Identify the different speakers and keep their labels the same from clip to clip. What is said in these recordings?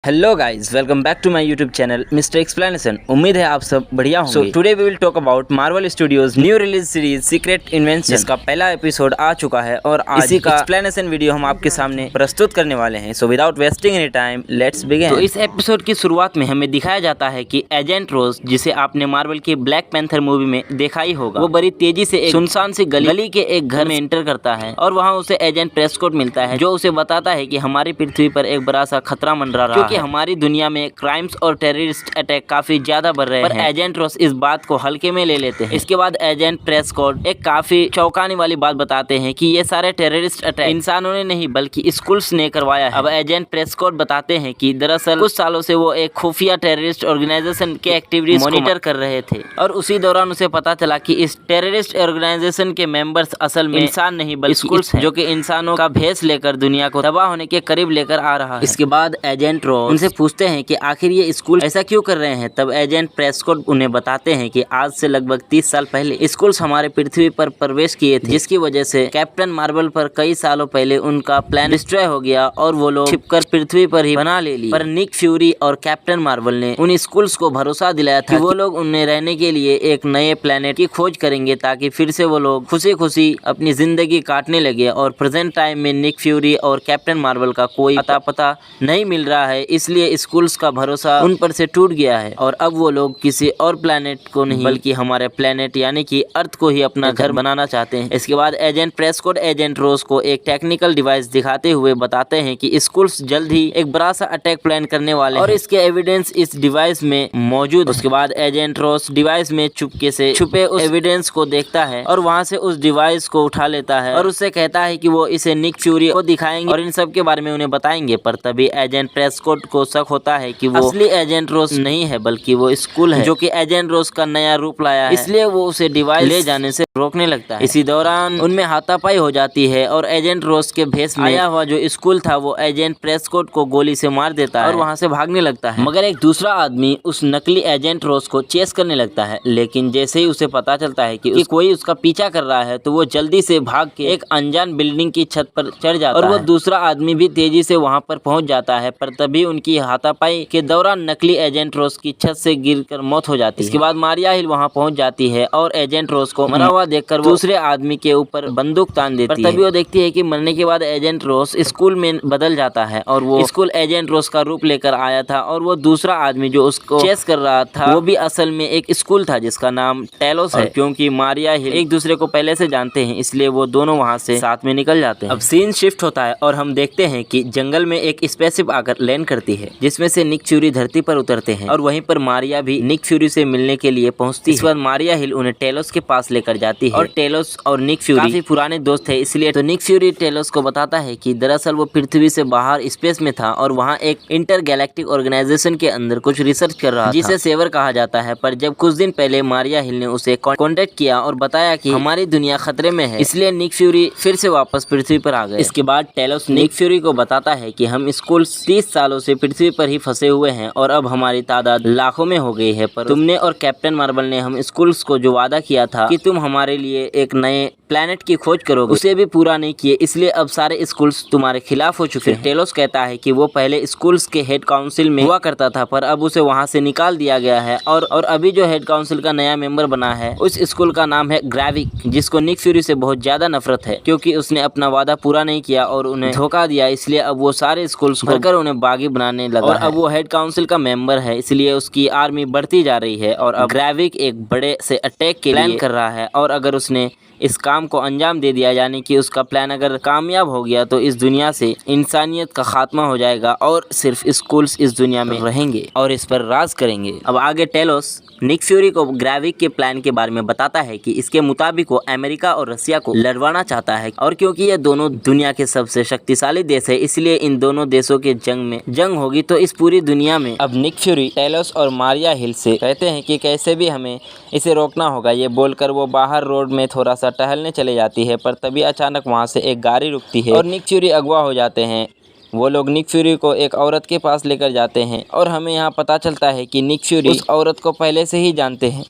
Speaker 1: Hello guys, welcome back to my YouTube channel mister explanation. उम्मीद है आप सब बढ़िया होंगे। So today we will talk about Marvel studios new release series secret invasion, जिसका पहला एपिसोड आ चुका है और आज इसी का एक्सप्लेनेशन वीडियो हम आपके सामने प्रस्तुत करने वाले हैं। So without wasting any time let's begin. तो इस एपिसोड की शुरुआत में हमें दिखाया जाता है कि एजेंट रोज, जिसे आपने मार्वल की ब्लैक पैंथर मूवी में देखा ही होगा, वो बड़ी तेजी से एक सुनसान सी गली के एक घर में एंटर करता है और वहाँ उसे एजेंट प्रेस्कॉट मिलता है, जो उसे बताता है कि हमारी पृथ्वी पर एक बड़ा सा खतरा मंडरा रहा है, क्योंकि हमारी दुनिया में क्राइम्स और टेररिस्ट अटैक काफी ज्यादा बढ़ रहे हैं। पर एजेंट रोस इस बात को हल्के में ले लेते हैं। इसके बाद एजेंट प्रेस्कॉट एक काफी चौंकाने वाली बात बताते हैं कि ये सारे टेररिस्ट अटैक इंसानों ने नहीं बल्कि स्कूल्स ने करवाया है। अब एजेंट प्रेस्कॉट बताते हैं कि दरअसल कुछ सालों से वो एक खुफिया टेररिस्ट ऑर्गेनाइजेशन के एक्टिविटीज मॉनिटर कर रहे थे और उसी दौरान उसे पता चला कि इस टेररिस्ट ऑर्गेनाइजेशन के मेंबर्स असल में इंसान नहीं बल्कि स्कूल्स हैं, जो कि इंसानों का भेष लेकर दुनिया को तबाह होने के करीब लेकर आ रहा है। इसके बाद एजेंट रोस उनसे पूछते हैं कि आखिर ये स्कूल ऐसा क्यों कर रहे हैं। तब एजेंट प्रेस्कॉट उन्हें बताते हैं कि आज से लगभग 30 साल पहले स्कूल्स हमारे पृथ्वी पर प्रवेश किए थे, जिसकी वजह से कैप्टन मार्वल पर कई सालों पहले उनका प्लान डिस्ट्रॉय हो गया और वो लोग छिपकर पृथ्वी पर ही बना ले ली। पर निक फ्यूरी और कैप्टन मार्वल ने उन स्कूल्स को भरोसा दिलाया था कि वो लोग उन्हें रहने के लिए एक नए प्लेनेट की खोज करेंगे, ताकि फिर से वो लोग खुशी खुशी अपनी जिंदगी काटने लगे। और प्रेजेंट टाइम में निक फ्यूरी और कैप्टन मार्वल का कोई अता पता नहीं मिल रहा है, इसलिए स्कूल्स का भरोसा उन पर से टूट गया है और अब वो लोग किसी और प्लेनेट को नहीं बल्कि हमारे प्लेनेट यानी कि अर्थ को ही अपना घर बनाना चाहते हैं। इसके बाद एजेंट प्रेस्कॉट एजेंट रोज को एक टेक्निकल डिवाइस दिखाते हुए बताते हैं कि स्कूल्स जल्द ही एक बड़ा सा अटैक प्लान करने वाले हैं और इसके एविडेंस इस डिवाइस में मौजूद। उसके बाद एजेंट रोज डिवाइस में चुपके से छुपे उस एविडेंस को देखता है और वहाँ से उस डिवाइस को उठा लेता है और उससे कहता है कि वो इसे निक फ्यूरी को दिखाएंगे और इन सब के बारे में उन्हें बताएंगे। पर तभी एजेंट प्रेस्कॉट को शक होता है कि वो असली एजेंट रोज नहीं है बल्कि वो स्कूल है, जो कि एजेंट रोज का नया रूप लाया है, इसलिए वो उसे डिवाइस ले जाने से रोकने लगता है। इसी दौरान उनमें हाथापाई हो जाती है और एजेंट रोज के भेष में आया हुआ जो स्कूल था वो एजेंट प्रेस्कॉट को गोली से मार देता है और वहाँ से भागने लगता है। मगर एक दूसरा आदमी उस नकली एजेंट रोज को चेस करने लगता है, लेकिन जैसे ही उसे पता चलता है कि कोई उसका पीछा कर रहा है तो वो जल्दी से भाग के एक अनजान बिल्डिंग की छत पर चढ़ जाता है और वो दूसरा आदमी भी तेजी से वहाँ पर पहुँच जाता है। पर तभी उनकी हाथापाई के दौरान नकली एजेंट रोज की छत से गिरकर मौत हो जाती है। इसके बाद मारिया हिल वहां पहुंच जाती है और एजेंट रोज को मरा हुआ देखकर वो दूसरे आदमी के ऊपर बंदूक तान देती है। तभी वो देखती है कि मरने के बाद एजेंट रोज स्कूल में बदल जाता है और वो स्कूल एजेंट रोज का रूप लेकर आया था और वो दूसरा आदमी जो उसको चेस कर रहा था वो भी असल में एक स्कूल था जिसका नाम टेलोस है। क्योंकि मारिया हिल एक दूसरे को पहले से जानते हैं, इसलिए वो दोनों वहाँ से साथ में निकल जाते हैं। अब सीन शिफ्ट होता है और हम देखते हैं कि जंगल में एक स्पेसशिप आकर लैंड करती है, जिसमें से निक फ्यूरी धरती पर उतरते हैं और वहीं पर मारिया भी निक फ्यूरी से मिलने के लिए पहुंचती है। इसके बाद मारिया हिल उन्हें टेलोस के पास लेकर जाती है और टेलोस और निक फ्यूरी काफी पुराने दोस्त थे, इसलिए तो निक फ्यूरी टेलोस को बताता है कि दरअसल वो पृथ्वी से बाहर स्पेस में था और वहाँ एक इंटर गैलेक्टिक ऑर्गेनाइजेशन के अंदर कुछ रिसर्च कर रहा था जिसे सेवर कहा जाता है। पर जब कुछ दिन पहले मारिया हिल ने उसे कॉन्टेक्ट किया और बताया कि हमारी दुनिया खतरे में है, इसलिए निक फ्यूरी फिर से वापस पृथ्वी पर आ गए। इसके बाद टेलोस निक फ्यूरी को बताता है कि हम स्कूल 30 सालों से पृथ्वी पर ही फंसे हुए हैं और अब हमारी तादाद लाखों में हो गई है, पर तुमने और कैप्टन मार्वल ने हम स्कूल्स को जो वादा किया था कि तुम हमारे लिए एक नए प्लेनेट की खोज करोगे, उसे भी पूरा नहीं किए, इसलिए अब सारे स्कूल्स तुम्हारे खिलाफ हो चुके हैं। टेलोस कहता है कि वो पहले स्कूल्स के हेड काउंसिल में हुआ करता था, पर अब उसे वहां से निकाल दिया गया है और अभी जो हेड काउंसिल का नया मेंबर बना है उस स्कूल का नाम है ग्रेविक, जिसको निक फ्यूरी से बहुत ज्यादा नफरत है क्योंकि उसने अपना वादा पूरा नहीं किया और उन्हें धोखा दिया, इसलिए अब वो सारे स्कूल्स भरकर उन्हें बागी बनाने लगा और अब वो हेड काउंसिल का मेंबर है, इसलिए उसकी आर्मी बढ़ती जा रही है और अब ग्रेविक एक बड़े से अटैक के प्लान कर रहा है और अगर उसने इस काम को अंजाम दे दिया, यानी कि उसका प्लान अगर कामयाब हो गया, तो इस दुनिया से इंसानियत का खात्मा हो जाएगा और सिर्फ स्कूल्स इस दुनिया में रहेंगे और इस पर राज करेंगे। अब आगे टेलोस निक फ्यूरी को ग्रेविक के प्लान के बारे में बताता है कि इसके मुताबिक वो अमेरिका और रसिया को लड़वाना चाहता है और क्योंकि ये दोनों दुनिया के सबसे शक्तिशाली देश है, इसलिए इन दोनों देशों के जंग होगी तो इस पूरी दुनिया में। अब निक फ्यूरी टेलोस और मारिया हिल से कहते हैं कि कैसे भी हमें इसे रोकना होगा। ये बोलकर वो बाहर रोड में थोड़ा सा टहलने चले जाती है, पर तभी अचानक वहाँ से एक गाड़ी रुकती है और निक फ्यूरी अगवा हो जाते हैं। वो लोग निक फ्यूरी को एक औरत के पास लेकर जाते हैं और हमें यहाँ पता चलता है कि निक फ्यूरी उस औरत को पहले से ही जानते हैं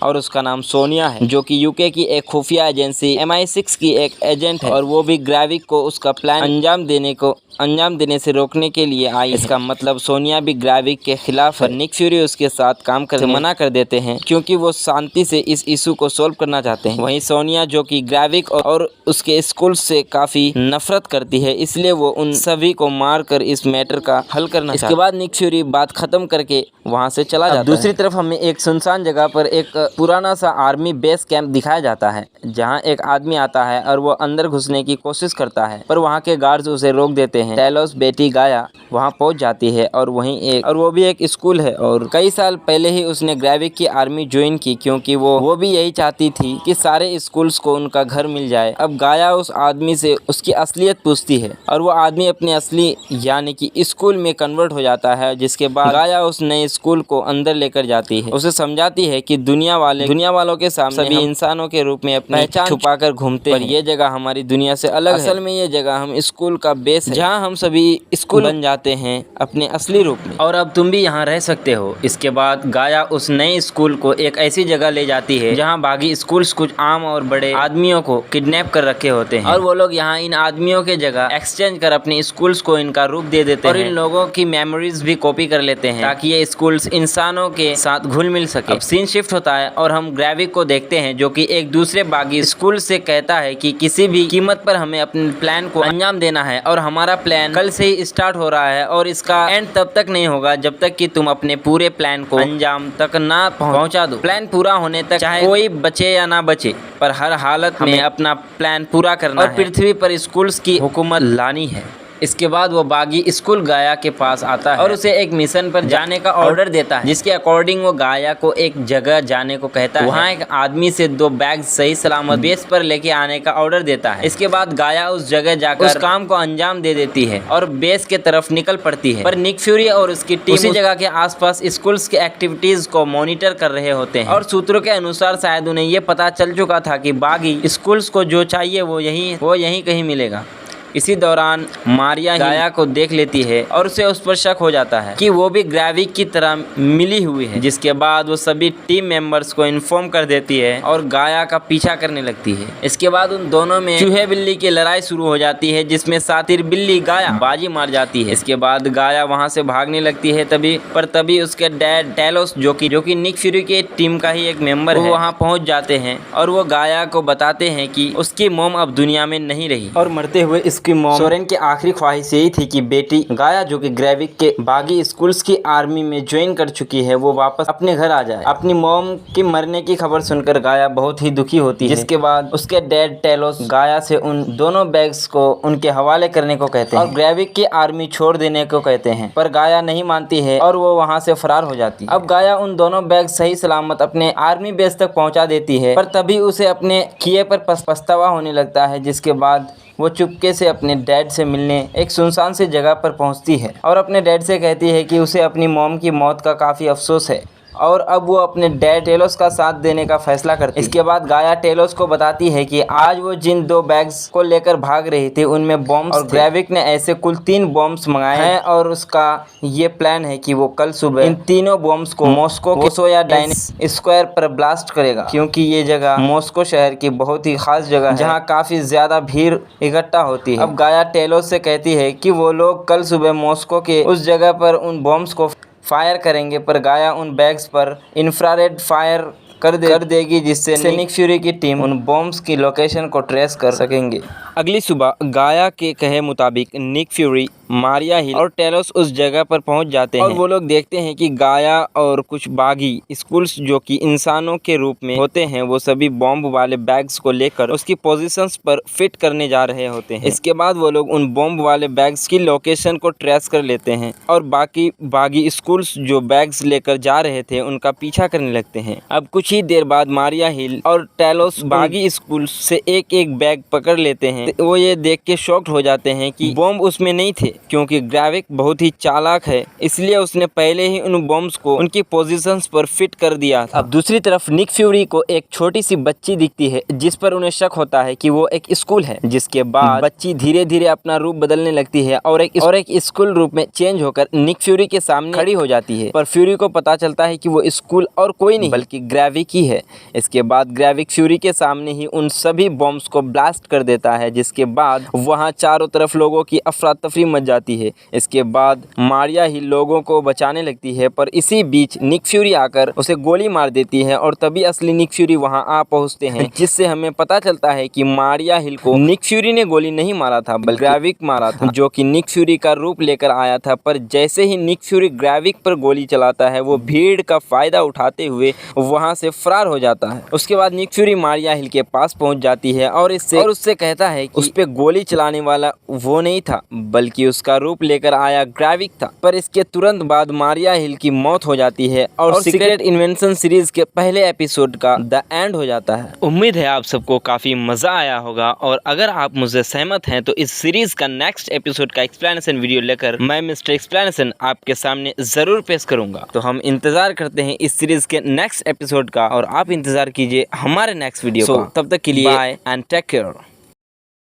Speaker 1: और उसका नाम सोनिया है, जो कि यूके की एक खुफिया एजेंसी MI6 की एक एजेंट है और वो भी ग्रेविक को उसका प्लान अंजाम देने से रोकने के लिए आई। इसका मतलब सोनिया भी ग्रेविक के खिलाफ है। निक फ्यूरी उसके साथ काम करने से मना कर देते हैं क्योंकि वो शांति से इस इशू को सोल्व करना चाहते हैं। वहीं सोनिया, जो कि ग्रेविक और उसके स्कूल से काफी नफरत करती है, इसलिए वो उन सभी को मारकर इस मैटर का हल करना चाहती है। इसके बाद निक फ्यूरी बात खत्म करके वहां से चला जाता है। दूसरी तरफ हमें एक सुनसान जगह पर एक पुराना सा आर्मी बेस कैंप दिखाया जाता है, जहां एक आदमी आता है और वो अंदर घुसने की कोशिश करता है, पर वहां के गार्ड्स उसे रोक देते हैं। टेलोस बेटी गाया वहां पहुंच जाती है और वो भी एक स्कूल है और कई साल पहले ही उसने ग्रेविक की आर्मी ज्वाइन की, क्योंकि वो भी यही चाहती थी कि सारे स्कूल्स को उनका घर मिल जाए। अब गाया उस आदमी से उसकी असलियत पूछती है और वो आदमी अपने असली यानी कि स्कूल में कन्वर्ट हो जाता है, जिसके बाद गाया उस नए स्कूल को अंदर लेकर जाती है। उसे समझाती है कि दुनिया वालों के सामने सभी इंसानों के रूप में अपनी पहचान छुपाकर घूमते हैं, पर ये जगह हमारी दुनिया से अलग है। असल में ये जगह हम स्कूल का बेस है, जहाँ हम सभी स्कूल बन जाते हैं अपने असली रूप में, और अब तुम भी यहाँ रह सकते हो। इसके बाद गाया उस नए स्कूल को एक ऐसी जगह ले जाती है जहाँ बाकी स्कूल्स कुछ आम और बड़े आदमियों को किडनैप कर रखे होते हैं और वो लोग यहाँ इन आदमियों के जगह एक्सचेंज कर अपने स्कूल्स को इनका रूप दे देते हैं और इन लोगों की मेमोरीज भी कॉपी कर लेते हैं ताकि ये स्कूल्स इंसानों के साथ घुल मिल सके। अब सीन शिफ्ट होता है और हम ग्रेविक को देखते हैं, जो कि एक दूसरे बागी स्कूल से कहता है कि किसी भी कीमत पर हमें अपने प्लान को अंजाम देना है और हमारा प्लान कल से ही स्टार्ट हो रहा है और इसका एंड तब तक नहीं होगा जब तक कि तुम अपने पूरे प्लान को अंजाम तक ना पहुंचा दो। प्लान पूरा होने तक चाहे कोई बचे या ना बचे, पर हर हालत में अपना प्लान पूरा करना है और पृथ्वी पर स्कूल्स की हुकूमत लानी है। इसके बाद वो बागी स्कूल गाया के पास आता है और उसे एक मिशन पर जाने का ऑर्डर देता है, जिसके अकॉर्डिंग वो गाया को एक जगह जाने को कहता है। वहाँ एक आदमी से 2 बैग सही सलामत बेस पर लेके आने का ऑर्डर देता है। इसके बाद गाया उस जगह जाकर उस काम को अंजाम दे देती है और बेस के तरफ निकल पड़ती है, पर निक फ्यूरी और उसकी टीम उसी जगह के आसपास स्कूल्स के एक्टिविटीज को मॉनिटर कर रहे होते हैं और सूत्रों के अनुसार शायद उन्हें ये पता चल चुका था कि बागी स्कूल्स को जो चाहिए वो यहीं कहीं मिलेगा। इसी दौरान मारिया गाया को देख लेती है और उसे उस पर शक हो जाता है कि वो भी ग्रेविक की तरह मिली हुई है, जिसके बाद वो सभी टीम मेंबर्स को इन्फॉर्म कर देती है और गाया का पीछा करने लगती है। इसके बाद उन दोनों में चूहे बिल्ली की लड़ाई शुरू हो जाती है, जिसमें सातिर बिल्ली गाया बाजी मार जाती है। इसके बाद गाया वहां से भागने लगती है, तभी उसके डैड टेलोस, जो कि निक फ्यूरी की टीम का ही एक मेंबर है, वहां पहुंच जाते हैं और वो गाया को बताते हैं कि उसकी मॉम अब दुनिया में नहीं रही और मरते हुए उसकी मॉम सोरेन की आखिरी ख्वाहिश यही थी कि बेटी गाया, जो कि ग्रेविक के बागी स्कूल्स की आर्मी में ज्वाइन कर चुकी है, वो वापस अपने घर आ जाए। अपनी मॉम की मरने की खबर सुनकर गाया बहुत ही दुखी होती है, जिसके बाद उसके डैड टेलोस गाया से उन दोनों बैग्स को उनके हवाले करने को कहते हैं और ग्रेविक की आर्मी छोड़ देने को कहते हैं, पर गाया नहीं मानती है और वो वहाँ से फरार हो जाती है। अब गाया उन दोनों बैग सही सलामत अपने आर्मी बेस तक पहुँचा देती है, पर तभी उसे अपने किए पर पछतावा होने लगता है, जिसके बाद वो चुपके से अपने डैड से मिलने एक सुनसान सी जगह पर पहुंचती है और अपने डैड से कहती है कि उसे अपनी मॉम की मौत का काफ़ी अफसोस है और अब वो अपने डैड टेलोस का साथ देने का फैसला करती है। इसके बाद गाया टेलोस को बताती है कि आज वो जिन 2 बैग्स को लेकर भाग रही थी उनमें बॉम्ब्स और ग्रेविक ने ऐसे कुल 3 बॉम्ब्स मंगाए हैं और उसका ये प्लान है कि वो कल सुबह इन तीनों बॉम्ब्स को मॉस्को के सोयाडाइन स्क्वायर पर ब्लास्ट करेगा, क्योंकि ये जगह मॉस्को शहर की बहुत ही खास जगह है जहाँ काफी ज्यादा भीड़ इकट्ठा होती है। अब गाया टेलोस से कहती है कि वो लोग कल सुबह मॉस्को के उस जगह पर उन बॉम्ब्स को फायर करेंगे, पर गाया उन बैग्स पर इंफ्रारेड फायर कर देगी, जिससे निक फ्यूरी की टीम उन बॉम्ब्स की लोकेशन को ट्रेस कर सकेंगे। अगली सुबह गाया के कहे मुताबिक निक फ्यूरी, मारिया हिल और टेलोस उस जगह पर पहुंच जाते हैं और वो लोग देखते हैं कि गाया और कुछ बागी स्कूल्स जो कि इंसानों के रूप में होते हैं, वो सभी बॉम्ब वाले बैग्स को लेकर उसकी पोजीशंस पर फिट करने जा रहे होते हैं। इसके बाद वो लोग उन बॉम्ब वाले बैग्स की लोकेशन को ट्रेस कर लेते हैं और बाकी बागी स्कूल्स जो बैग्स लेकर जा रहे थे उनका पीछा करने लगते हैं। अब कुछ ही देर बाद मारिया हिल और टेलोस बागी स्कूल्स से एक बैग पकड़ लेते हैं। वो ये देख के शॉक्ड हो जाते हैं कि बॉम्ब उसमें नहीं थे, क्योंकि ग्रेविक बहुत ही चालाक है, इसलिए उसने पहले ही उन बॉम्ब्स को उनकी पोजीशंस पर फिट कर दिया था। अब दूसरी तरफ निक फ्यूरी को एक छोटी सी बच्ची दिखती है जिस पर उन्हें शक होता है कि वो एक स्कूल है, जिसके बाद बच्ची धीरे धीरे अपना रूप बदलने लगती है और एक स्कूल रूप में चेंज होकर निक फ्यूरी के सामने खड़ी हो जाती है। पर फ्यूरी को पता चलता है कि वो स्कूल और कोई नहीं बल्कि ग्रेविक ही है। इसके बाद ग्रेविक फ्यूरी के सामने ही उन सभी बॉम्ब्स को ब्लास्ट कर देता है, जिसके बाद वहां चारों तरफ लोगों की अफरा तफरी मच जाती है। इसके बाद मारिया ही लोगों को बचाने लगती है, पर इसी बीच निक फ्यूरी आकर उसे गोली मार देती है और तभी असली निक फ्यूरी वहां आ पहुंचते हैं, जिससे हमें पता चलता है कि मारिया हिल को निक फ्यूरी ने गोली नहीं मारा था बल्कि ग्रेविक मारा था, जो कि निक फ्यूरी का रूप लेकर आया था। पर जैसे ही निक फ्यूरी ग्रेविक पर गोली चलाता है, वो भीड़ का फायदा उठाते हुए वहां से फरार हो जाता है। उसके बाद निक फ्यूरी मारिया हिल के पास पहुंच जाती है और उससे कहता है कि उस पे गोली चलाने वाला वो नहीं था बल्कि उसका रूप लेकर आया ग्रेविक था। पर इसके तुरंत बाद मारिया हिल की मौत हो जाती है और सीक्रेट इन्वेंशन सीरीज के पहले एपिसोड का द एंड हो जाता है। उम्मीद है आप सबको काफी मजा आया होगा, और अगर आप मुझसे सहमत हैं तो इस सीरीज का नेक्स्ट एपिसोड का एक्सप्लेनेशन वीडियो लेकर मैं मिस्टर एक्सप्लेनेशन आपके सामने जरूर पेश करूंगा। तो हम इंतजार करते हैं इस सीरीज के नेक्स्ट एपिसोड का, और आप इंतजार कीजिए हमारे नेक्स्ट वीडियो का। तब तक के लिए बाय एंड टेक केयर।